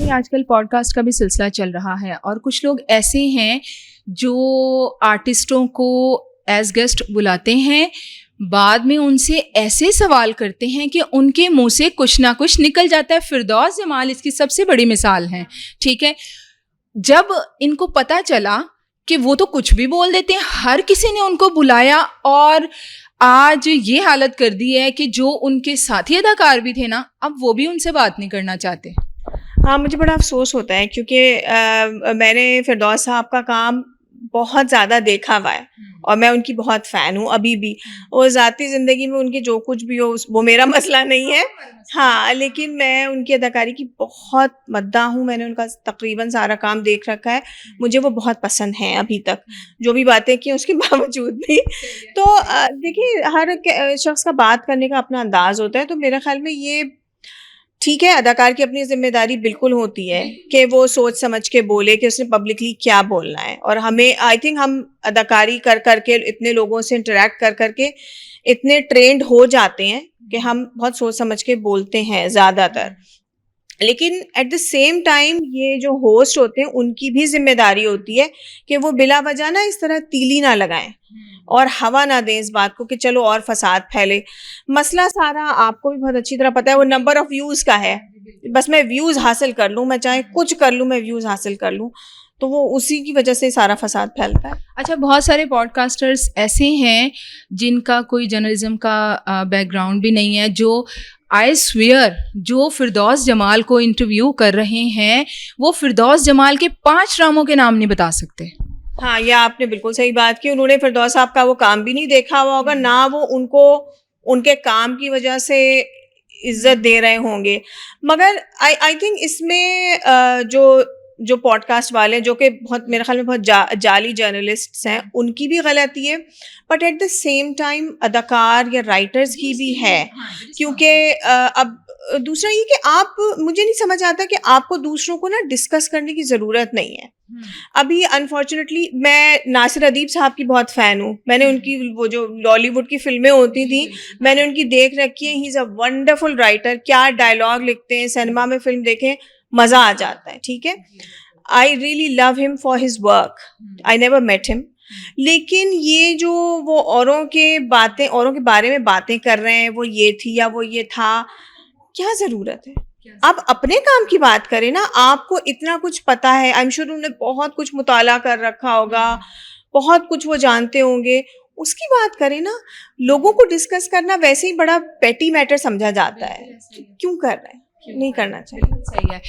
नहीं, आजकल पॉडकास्ट का भी सिलसिला चल रहा है और कुछ लोग ऐसे हैं जो आर्टिस्टों को एज गेस्ट बुलाते हैं, बाद में उनसे ऐसे सवाल करते हैं कि उनके मुंह से कुछ ना कुछ निकल जाता है। फिरदौस जमाल इसकी सबसे बड़ी मिसाल है। ठीक है, जब इनको पता चला कि वो तो कुछ भी बोल देते हैं, हर किसी ने उनको बुलाया और आज ये हालत कर दी है कि जो उनके साथी अदाकार भी थे ना, अब वो भी उनसे बात नहीं करना चाहते। हाँ, मुझे बड़ा अफसोस होता है क्योंकि मैंने फिरदौस साहब का काम बहुत ज़्यादा देखा हुआ है और मैं उनकी बहुत फ़ैन हूँ अभी भी। और ज़ाती ज़िंदगी में उनकी जो कुछ भी हो वो मेरा मसला नहीं है। हाँ, लेकिन मैं उनकी अदाकारी की बहुत मद्दाह हूँ। मैंने उनका तकरीबन सारा काम देख रखा है। मुझे वो बहुत पसंद हैं अभी तक, जो भी बातें की उसके बावजूद भी। तो देखिए, हर शख्स का बात करने का अपना अंदाज़ होता है। तो मेरे ख़्याल में ये ठीक है, अदाकार की अपनी ज़िम्मेदारी बिल्कुल होती है कि वो सोच समझ के बोले कि उसने पब्लिकली क्या बोलना है। और हमें आई थिंक हम अदाकारी कर के इतने लोगों से इंटरैक्ट कर के इतने ट्रेंड हो जाते हैं कि हम बहुत सोच समझ के बोलते हैं ज़्यादातर। लेकिन एट द सेम टाइम ये जो होस्ट होते हैं उनकी भी ज़िम्मेदारी होती है कि वो बिला वजह ना इस तरह तीली ना लगाएं और हवा ना दें इस बात को कि चलो और फसाद फैले। मसला सारा आपको भी बहुत अच्छी तरह पता है, वो नंबर ऑफ व्यूज़ का है। बस मैं व्यूज़ हासिल कर लूँ, मैं चाहे कुछ कर लूँ, मैं व्यूज़ हासिल कर लूँ, तो वो उसी की वजह से सारा फसाद फैलता है। अच्छा, बहुत सारे पॉडकास्टर्स ऐसे हैं जिनका कोई जर्नलिज्म का बैकग्राउंड भी नहीं है, जो आई स्वेयर जो फिरदौस जमाल को इंटरव्यू कर रहे हैं वो फिरदौस जमाल के 5 ड्रामों के नाम नहीं बता सकते। हाँ, ये आपने बिल्कुल सही बात की। उन्होंने फिरदौस साहब का वो काम भी नहीं देखा हुआ होगा, ना वो उनको उनके काम की वजह से इज्जत दे रहे होंगे। मगर आई थिंक इसमें जो पॉडकास्ट वाले जो कि बहुत मेरे ख्याल में बहुत जाली जर्नलिस्ट्स हैं, उनकी भी गलती है। But at the same time अदाकार या राइटर्स की भी है, क्योंकि अब दूसरा ये कि आप मुझे नहीं समझ आता कि आपको दूसरों को ना डिस्कस करने की ज़रूरत नहीं है। अभी अनफॉर्चुनेटली मैं नासिर अदीब साहब की बहुत फ़ैन हूँ। मैंने उनकी वो जो लॉलीवुड की फ़िल्में होती थी, मैंने उनकी देख रखी है। He is a wonderful writer. क्या डायलॉग लिखते हैं, सिनेमा में फ़िल्म देखें, मज़ा आ जाता है। ठीक है, I really love him for his work. I never met him. लेकिन ये जो वो औरों के बारे में बातें कर रहे हैं, वो ये थी या वो ये था, क्या ज़रूरत है? आप अपने काम की बात करें ना। आपको इतना कुछ पता है, आई एम श्योर उन्होंने बहुत कुछ मुताला कर रखा होगा, बहुत कुछ वो जानते होंगे, उसकी बात करें ना। लोगों को डिस्कस करना वैसे ही बड़ा पेटी मैटर समझा जाता है। क्यों कर रहे हैं? नहीं करना चाहिए। सही है।